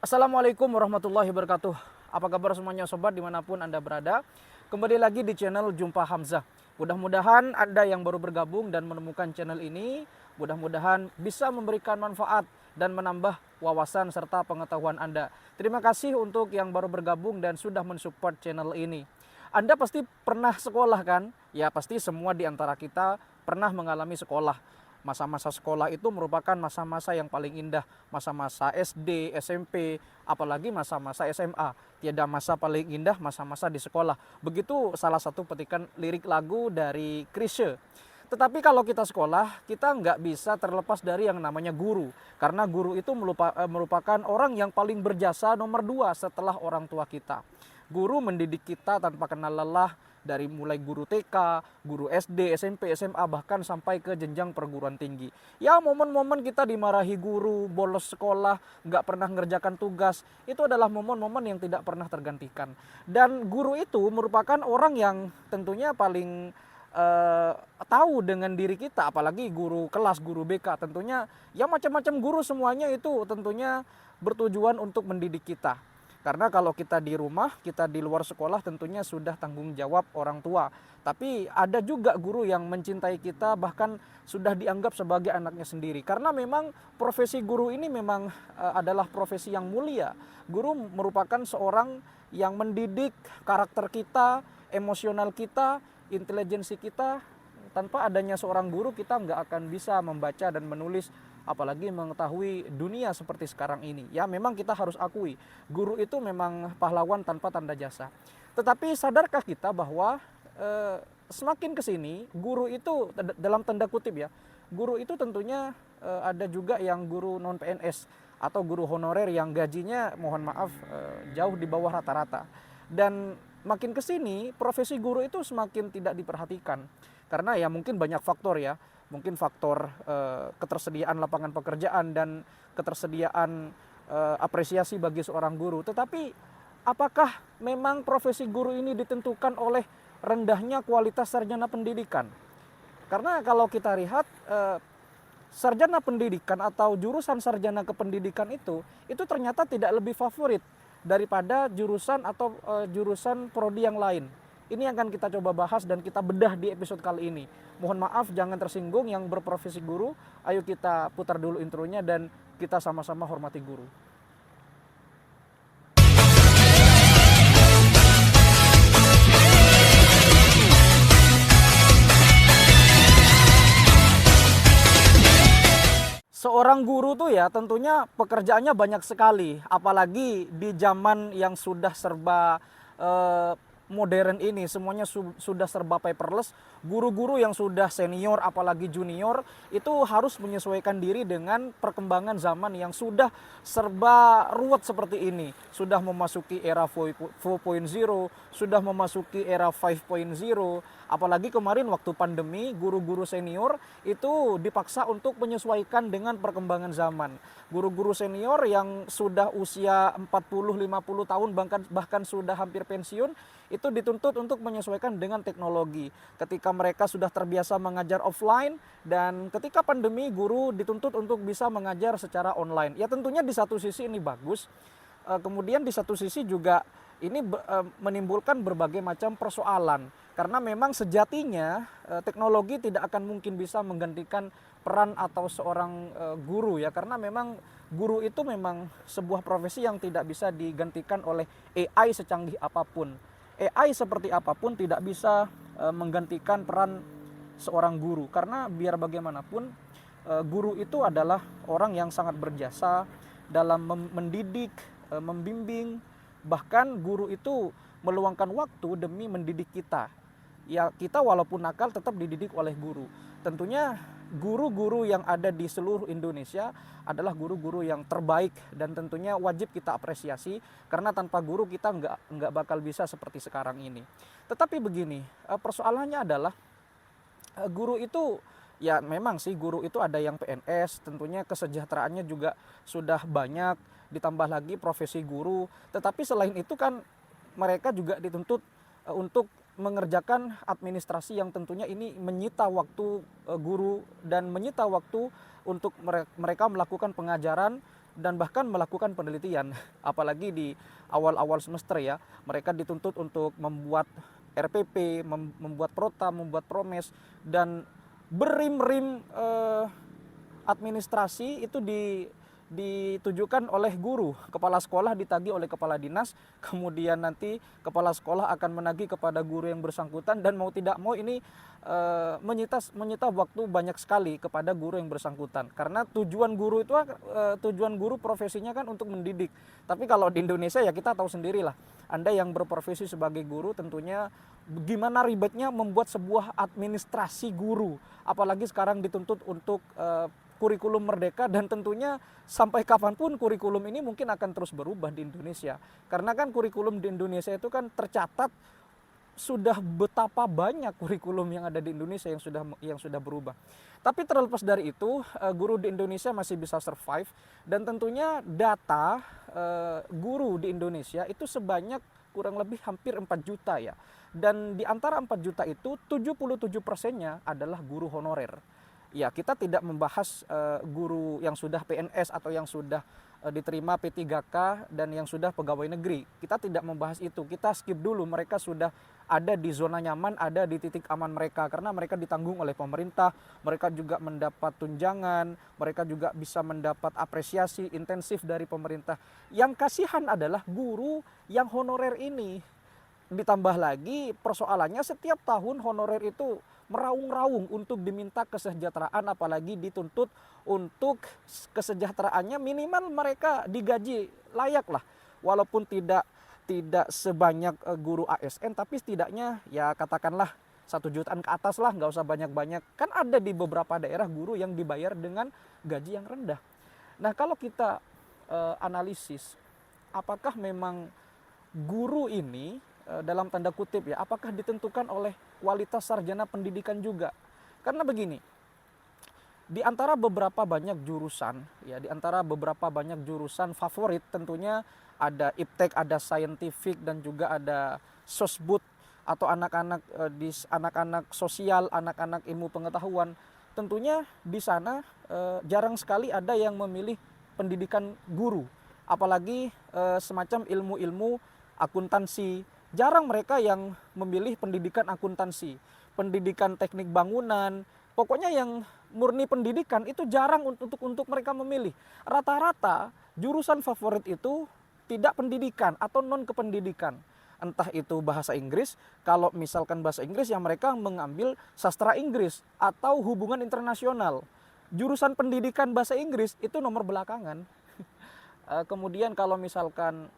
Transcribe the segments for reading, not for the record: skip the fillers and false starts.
Assalamualaikum warahmatullahi wabarakatuh. Apa kabar semuanya sobat dimanapun Anda berada. Kembali lagi di channel Jumpa Hamzah. Mudah-mudahan Anda yang baru bergabung dan menemukan channel ini, mudah-mudahan bisa memberikan manfaat dan menambah wawasan serta pengetahuan Anda. Terima kasih untuk yang baru bergabung dan sudah mensupport channel ini. Anda pasti pernah sekolah kan? Ya pasti semua di antara kita pernah mengalami sekolah. Masa-masa sekolah itu merupakan masa-masa yang paling indah, masa-masa SD, SMP, apalagi masa-masa SMA. Tiada masa paling indah masa-masa di sekolah. Begitu salah satu petikan lirik lagu dari Chrisye. Tetapi kalau kita sekolah, kita nggak bisa terlepas dari yang namanya guru. Karena guru itu merupakan orang yang paling berjasa nomor 2 setelah orang tua kita. Guru mendidik kita tanpa kenal lelah, dari mulai guru TK, guru SD, SMP, SMA, bahkan sampai ke jenjang perguruan tinggi. Ya momen-momen kita dimarahi guru, bolos sekolah, nggak pernah ngerjakan tugas, itu adalah momen-momen yang tidak pernah tergantikan. Dan guru itu merupakan orang yang tentunya paling tahu dengan diri kita, apalagi guru kelas, guru BK. Tentunya ya macam-macam guru semuanya itu tentunya bertujuan untuk mendidik kita. Karena kalau kita di rumah, kita di luar sekolah tentunya sudah tanggung jawab orang tua. Tapi ada juga guru yang mencintai kita, bahkan sudah dianggap sebagai anaknya sendiri. Karena memang profesi guru ini memang adalah profesi yang mulia. Guru merupakan seorang yang mendidik karakter kita, emosional kita, intelijensi kita. Tanpa adanya seorang guru kita nggak akan bisa membaca dan menulis, apalagi mengetahui dunia seperti sekarang ini. Ya memang kita harus akui, guru itu memang pahlawan tanpa tanda jasa. Tetapi sadarkah kita bahwa semakin kesini guru itu dalam tanda kutip ya, guru itu tentunya ada juga yang guru non PNS atau guru honorer yang gajinya mohon maaf jauh di bawah rata-rata. Dan makin kesini profesi guru itu semakin tidak diperhatikan. Karena ya mungkin banyak faktor ya, mungkin faktor ketersediaan lapangan pekerjaan dan ketersediaan apresiasi bagi seorang guru. Tetapi apakah memang profesi guru ini ditentukan oleh rendahnya kualitas sarjana pendidikan? Karena kalau kita lihat sarjana pendidikan atau jurusan sarjana kependidikan itu ternyata tidak lebih favorit daripada jurusan atau jurusan prodi yang lain. Ini yang akan kita coba bahas dan kita bedah di episode kali ini. Mohon maaf jangan tersinggung yang berprofesi guru. Ayo kita putar dulu intronya dan kita sama-sama hormati guru. Seorang guru tuh ya tentunya pekerjaannya banyak sekali. Apalagi di zaman yang sudah serba modern ini, semuanya sudah serba paperless. Guru-guru yang sudah senior apalagi junior itu harus menyesuaikan diri dengan perkembangan zaman yang sudah serba ruwet seperti ini. Sudah memasuki era 4.0, sudah memasuki era 5.0. Apalagi kemarin waktu pandemi, guru-guru senior itu dipaksa untuk menyesuaikan dengan perkembangan zaman. Guru-guru senior yang sudah usia 40-50 tahun bahkan sudah hampir pensiun itu dituntut untuk menyesuaikan dengan teknologi. Ketika mereka sudah terbiasa mengajar offline dan ketika pandemi guru dituntut untuk bisa mengajar secara online. Ya tentunya di satu sisi ini bagus. Kemudian di satu sisi juga ini menimbulkan berbagai macam persoalan. Karena memang sejatinya teknologi tidak akan mungkin bisa menggantikan peran atau seorang guru ya. Karena memang guru itu memang sebuah profesi yang tidak bisa digantikan oleh AI secanggih apapun. AI seperti apapun tidak bisa menggantikan peran seorang guru. Karena biar bagaimanapun guru itu adalah orang yang sangat berjasa dalam mendidik, membimbing. Bahkan guru itu meluangkan waktu demi mendidik kita. Ya kita walaupun nakal tetap dididik oleh guru. Tentunya guru-guru yang ada di seluruh Indonesia adalah guru-guru yang terbaik dan tentunya wajib kita apresiasi karena tanpa guru kita nggak bakal bisa seperti sekarang ini. Tetapi begini, persoalannya adalah guru itu ya memang sih guru itu ada yang PNS, tentunya kesejahteraannya juga sudah banyak, ditambah lagi profesi guru. Tetapi selain itu kan mereka juga dituntut untuk mengerjakan administrasi yang tentunya ini menyita waktu guru dan menyita waktu untuk mereka melakukan pengajaran dan bahkan melakukan penelitian. Apalagi di awal-awal semester ya, mereka dituntut untuk membuat RPP, membuat prota, membuat promes, dan berim-rim administrasi itu ditujukan oleh guru. Kepala sekolah ditagih oleh kepala dinas, kemudian nanti kepala sekolah akan menagih kepada guru yang bersangkutan, dan mau tidak mau ini menyita waktu banyak sekali kepada guru yang bersangkutan. Karena tujuan guru itu tujuan guru profesinya kan untuk mendidik. Tapi kalau di Indonesia ya kita tahu sendirilah. Anda yang berprofesi sebagai guru tentunya gimana ribetnya membuat sebuah administrasi guru. Apalagi sekarang dituntut untuk kurikulum merdeka, dan tentunya sampai kapanpun kurikulum ini mungkin akan terus berubah di Indonesia. Karena kan kurikulum di Indonesia itu kan tercatat sudah betapa banyak kurikulum yang ada di Indonesia yang sudah berubah. Tapi terlepas dari itu, guru di Indonesia masih bisa survive, dan tentunya data guru di Indonesia itu sebanyak kurang lebih hampir 4 juta ya. Dan di antara 4 juta itu 77%-nya adalah guru honorer. Ya, kita tidak membahas guru yang sudah PNS atau yang sudah diterima P3K dan yang sudah pegawai negeri. Kita tidak membahas itu. Kita skip dulu, mereka sudah ada di zona nyaman, ada di titik aman mereka, karena mereka ditanggung oleh pemerintah, mereka juga mendapat tunjangan, mereka juga bisa mendapat apresiasi intensif dari pemerintah. Yang kasihan adalah guru yang honorer ini. Ditambah lagi persoalannya setiap tahun honorer itu meraung-raung untuk diminta kesejahteraan, apalagi dituntut untuk kesejahteraannya minimal mereka digaji layak lah, walaupun tidak sebanyak guru ASN, tapi setidaknya ya katakanlah 1 jutaan ke atas lah, nggak usah banyak-banyak. Kan ada di beberapa daerah guru yang dibayar dengan gaji yang rendah. Nah, kalau kita analisis apakah memang guru ini dalam tanda kutip ya, apakah ditentukan oleh kualitas sarjana pendidikan juga? Karena begini, di antara beberapa banyak jurusan ya, di antara beberapa banyak jurusan favorit tentunya ada iptek, ada scientific, dan juga ada sosbud atau anak-anak sosial, anak-anak ilmu pengetahuan. Tentunya di sana jarang sekali ada yang memilih pendidikan guru, apalagi semacam ilmu-ilmu akuntansi. Jarang mereka yang memilih pendidikan akuntansi, pendidikan teknik bangunan, pokoknya yang murni pendidikan itu jarang untuk mereka memilih. Rata-rata jurusan favorit itu tidak pendidikan atau non kependidikan. Entah itu bahasa Inggris, kalau misalkan bahasa Inggris ya mereka mengambil sastra Inggris atau hubungan internasional. Jurusan pendidikan bahasa Inggris itu nomor belakangan. Kemudian kalau misalkan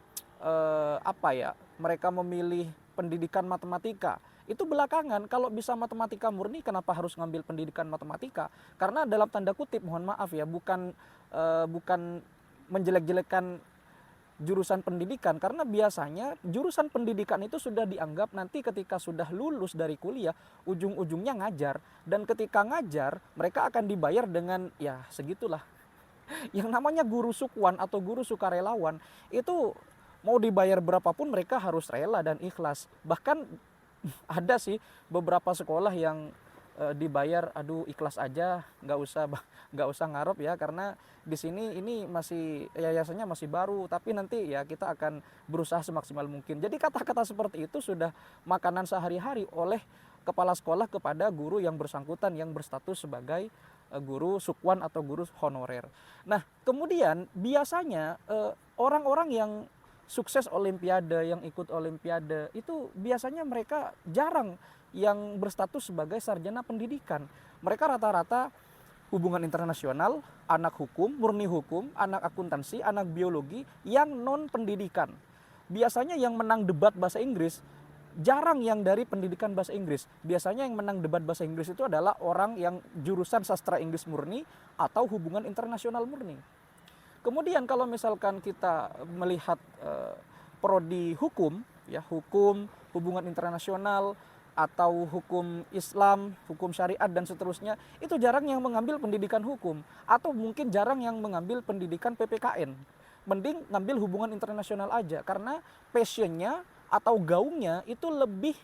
mereka memilih pendidikan matematika, itu belakangan. Kalau bisa matematika murni, kenapa harus ngambil pendidikan matematika? Karena dalam tanda kutip, mohon maaf ya, bukan menjelek-jelekan jurusan pendidikan, karena biasanya jurusan pendidikan itu sudah dianggap nanti ketika sudah lulus dari kuliah ujung-ujungnya ngajar, dan ketika ngajar mereka akan dibayar dengan ya segitulah. Yang namanya guru sukwan atau guru sukarelawan itu mau dibayar berapapun mereka harus rela dan ikhlas. Bahkan ada sih beberapa sekolah yang dibayar aduh ikhlas aja, nggak usah ngarep ya, karena di sini ini masih yayasannya masih baru, tapi nanti ya kita akan berusaha semaksimal mungkin. Jadi kata-kata seperti itu sudah makanan sehari-hari oleh kepala sekolah kepada guru yang bersangkutan yang berstatus sebagai guru sukwan atau guru honorer. Nah, kemudian biasanya orang-orang yang sukses olimpiade, yang ikut olimpiade, itu biasanya mereka jarang yang berstatus sebagai sarjana pendidikan. Mereka rata-rata hubungan internasional, anak hukum, murni hukum, anak akuntansi, anak biologi yang non pendidikan. Biasanya yang menang debat bahasa Inggris jarang yang dari pendidikan bahasa Inggris. Biasanya yang menang debat bahasa Inggris itu adalah orang yang jurusan sastra Inggris murni atau hubungan internasional murni. Kemudian kalau misalkan kita melihat prodi hukum, ya hukum, hubungan internasional, atau hukum Islam, hukum syariat dan seterusnya, itu jarang yang mengambil pendidikan hukum, atau mungkin jarang yang mengambil pendidikan PPKN. Mending ngambil hubungan internasional aja, karena passionnya atau gaungnya itu lebih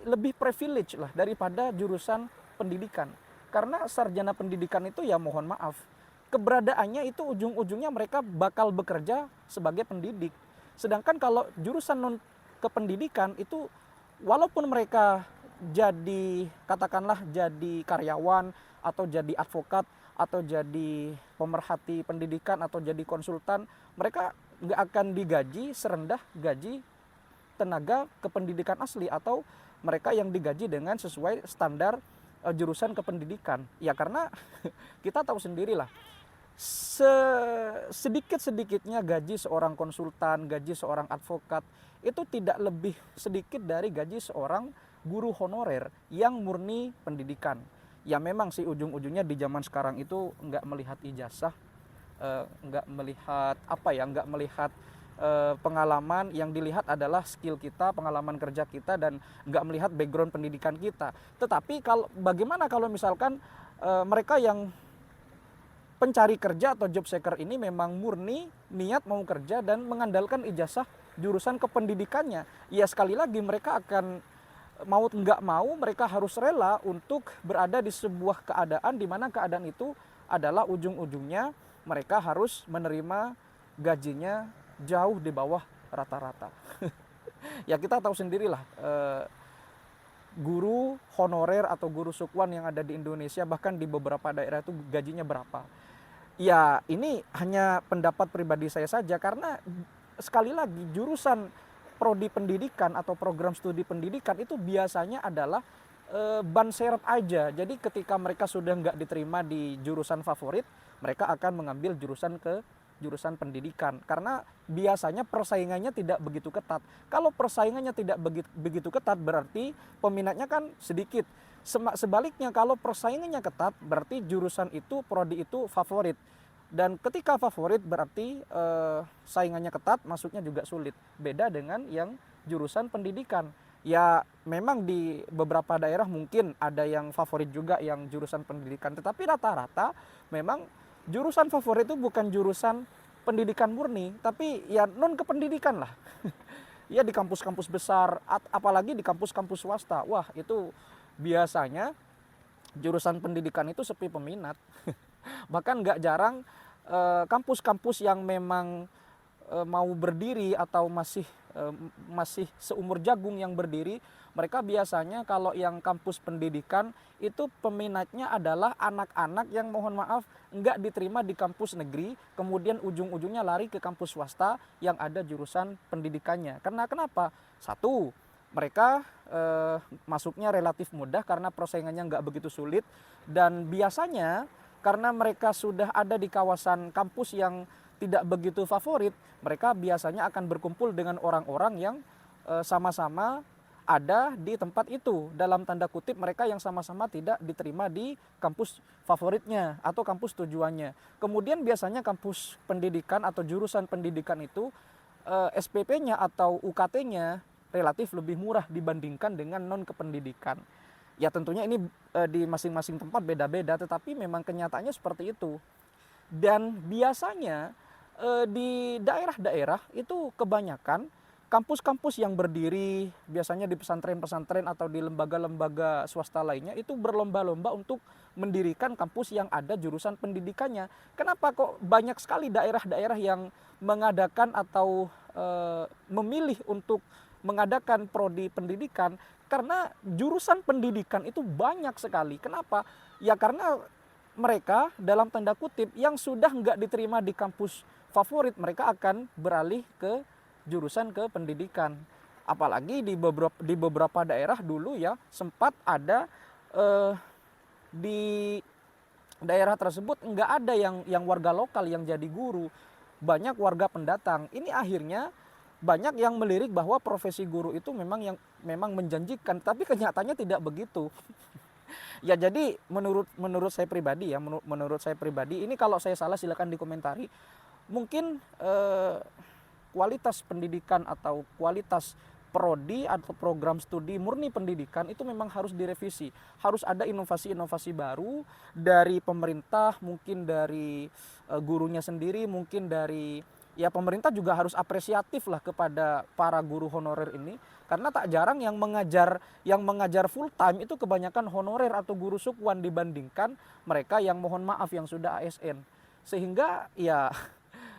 lebih privilege lah daripada jurusan pendidikan. Karena sarjana pendidikan itu ya mohon maaf, keberadaannya itu ujung-ujungnya mereka bakal bekerja sebagai pendidik. Sedangkan kalau jurusan non kependidikan itu walaupun mereka jadi katakanlah jadi karyawan atau jadi advokat atau jadi pemerhati pendidikan atau jadi konsultan, mereka nggak akan digaji serendah gaji tenaga kependidikan asli atau mereka yang digaji dengan sesuai standar jurusan kependidikan. Ya karena kita tahu sendirilah, sedikit-sedikitnya gaji seorang konsultan, gaji seorang advokat itu tidak lebih sedikit dari gaji seorang guru honorer yang murni pendidikan. Ya memang sih ujung-ujungnya di zaman sekarang itu nggak melihat ijazah, nggak melihat nggak melihat pengalaman, yang dilihat adalah skill kita, pengalaman kerja kita, dan nggak melihat background pendidikan kita. Tetapi bagaimana kalau misalkan mereka yang pencari kerja atau job seeker ini memang murni niat mau kerja dan mengandalkan ijazah jurusan kependidikannya, ya sekali lagi mereka akan mau nggak mau mereka harus rela untuk berada di sebuah keadaan di mana keadaan itu adalah ujung-ujungnya mereka harus menerima gajinya jauh di bawah rata-rata. Ya kita tahu sendirilah, guru honorer atau guru sukwan yang ada di Indonesia bahkan di beberapa daerah itu gajinya berapa. Ya ini hanya pendapat pribadi saya saja, karena sekali lagi jurusan prodi pendidikan atau program studi pendidikan itu biasanya adalah ban serep aja. Jadi ketika mereka sudah nggak diterima di jurusan favorit, mereka akan mengambil jurusan pendidikan karena biasanya persaingannya tidak begitu ketat. Kalau persaingannya tidak begitu ketat berarti peminatnya kan sedikit. Sebaliknya kalau persaingannya ketat berarti jurusan itu, prodi itu favorit. Dan ketika favorit berarti saingannya ketat, masuknya juga sulit. Beda dengan yang jurusan pendidikan. Ya memang di beberapa daerah mungkin ada yang favorit juga yang jurusan pendidikan. Tetapi rata-rata memang jurusan favorit itu bukan jurusan pendidikan murni, tapi ya non kependidikan lah. Ya di kampus-kampus besar, apalagi di kampus-kampus swasta. Wah itu biasanya jurusan pendidikan itu sepi peminat. Bahkan nggak jarang kampus-kampus yang memang mau berdiri atau masih seumur jagung yang berdiri, mereka biasanya kalau yang kampus pendidikan itu peminatnya adalah anak-anak yang mohon maaf nggak diterima di kampus negeri, kemudian ujung-ujungnya lari ke kampus swasta yang ada jurusan pendidikannya. Karena kenapa? Satu, mereka masuknya relatif mudah karena persaingannya nggak begitu sulit, dan biasanya karena mereka sudah ada di kawasan kampus yang tidak begitu favorit, mereka biasanya akan berkumpul dengan orang-orang yang sama-sama ada di tempat itu. Dalam tanda kutip mereka yang sama-sama tidak diterima di kampus favoritnya atau kampus tujuannya. Kemudian biasanya kampus pendidikan atau jurusan pendidikan itu SPP-nya atau UKT-nya relatif lebih murah dibandingkan dengan non kependidikan. Ya tentunya ini di masing-masing tempat beda-beda, tetapi memang kenyataannya seperti itu. Dan biasanya di daerah-daerah itu kebanyakan kampus-kampus yang berdiri biasanya di pesantren-pesantren atau di lembaga-lembaga swasta lainnya itu berlomba-lomba untuk mendirikan kampus yang ada jurusan pendidikannya. Kenapa kok banyak sekali daerah-daerah yang mengadakan atau memilih untuk mengadakan prodi pendidikan? Karena jurusan pendidikan itu banyak sekali. Kenapa? Ya karena mereka dalam tanda kutip yang sudah nggak diterima di kampus favorit, mereka akan beralih ke jurusan ke pendidikan. Apalagi di beberapa daerah dulu ya sempat ada di daerah tersebut nggak ada yang warga lokal yang jadi guru, banyak warga pendatang. Ini akhirnya banyak yang melirik bahwa profesi guru itu memang menjanjikan, tapi kenyataannya tidak begitu. Ya jadi menurut saya pribadi ya, menurut saya pribadi ini kalau saya salah silakan dikomentari. Mungkin kualitas pendidikan atau kualitas prodi atau program studi murni pendidikan itu memang harus direvisi. Harus ada inovasi-inovasi baru dari pemerintah, mungkin dari gurunya sendiri, mungkin dari ya pemerintah juga harus apresiatif lah kepada para guru honorer ini, karena tak jarang yang mengajar full time itu kebanyakan honorer atau guru sukwan dibandingkan mereka yang mohon maaf yang sudah ASN. sehingga ya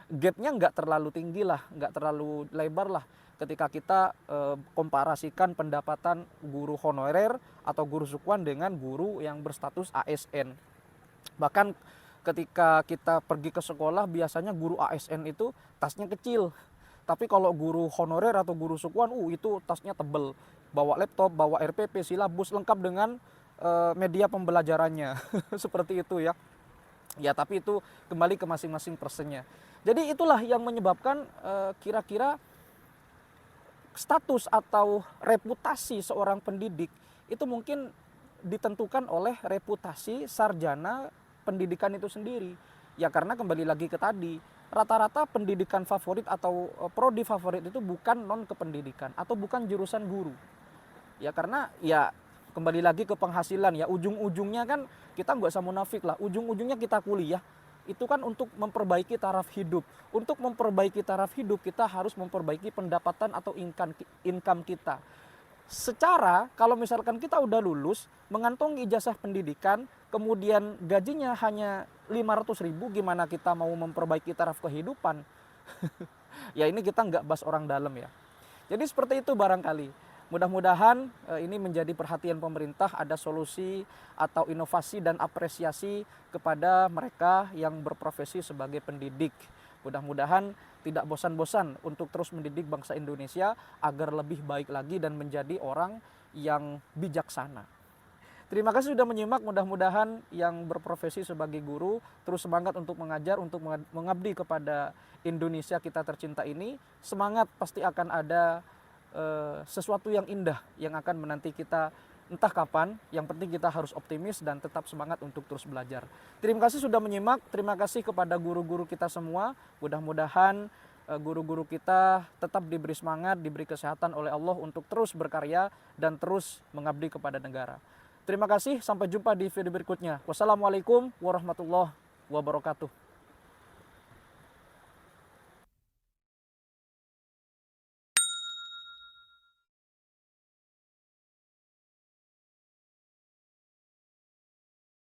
gapnya nggak terlalu tinggi lah, nggak terlalu lebar lah ketika kita komparasikan pendapatan guru honorer atau guru sukuan dengan guru yang berstatus ASN. Bahkan ketika kita pergi ke sekolah biasanya guru ASN itu tasnya kecil, tapi kalau guru honorer atau guru sukuan itu tasnya tebel, bawa laptop, bawa RPP, silabus lengkap dengan media pembelajarannya. Seperti itu ya. Ya, tapi itu kembali ke masing-masing personnya. Jadi itulah yang menyebabkan kira-kira status atau reputasi seorang pendidik itu mungkin ditentukan oleh reputasi sarjana pendidikan itu sendiri. Ya karena kembali lagi ke tadi, rata-rata pendidikan favorit atau prodi favorit itu bukan non kependidikan atau bukan jurusan guru. Ya karena ya kembali lagi ke penghasilan ya, ujung-ujungnya kan kita nggak usah munafik lah, ujung-ujungnya kita kuliah itu kan untuk memperbaiki taraf hidup. Untuk memperbaiki taraf hidup kita harus memperbaiki pendapatan atau income kita. Secara kalau misalkan kita udah lulus mengantongi ijazah pendidikan kemudian gajinya hanya 500.000, gimana kita mau memperbaiki taraf kehidupan? Ya ini kita nggak bahas orang dalam ya. Jadi seperti itu barangkali. Mudah-mudahan ini menjadi perhatian pemerintah, ada solusi atau inovasi dan apresiasi kepada mereka yang berprofesi sebagai pendidik. Mudah-mudahan tidak bosan-bosan untuk terus mendidik bangsa Indonesia agar lebih baik lagi dan menjadi orang yang bijaksana. Terima kasih sudah menyimak, mudah-mudahan yang berprofesi sebagai guru terus semangat untuk mengajar, untuk mengabdi kepada Indonesia kita tercinta ini. Semangat, pasti akan ada sesuatu yang indah yang akan menanti kita entah kapan. Yang penting kita harus optimis dan tetap semangat untuk terus belajar. Terima kasih sudah menyimak, terima kasih kepada guru-guru kita semua. Mudah-mudahan guru-guru kita tetap diberi semangat, diberi kesehatan oleh Allah untuk terus berkarya dan terus mengabdi kepada negara. Terima kasih, sampai jumpa di video berikutnya. Wassalamualaikum warahmatullahi wabarakatuh.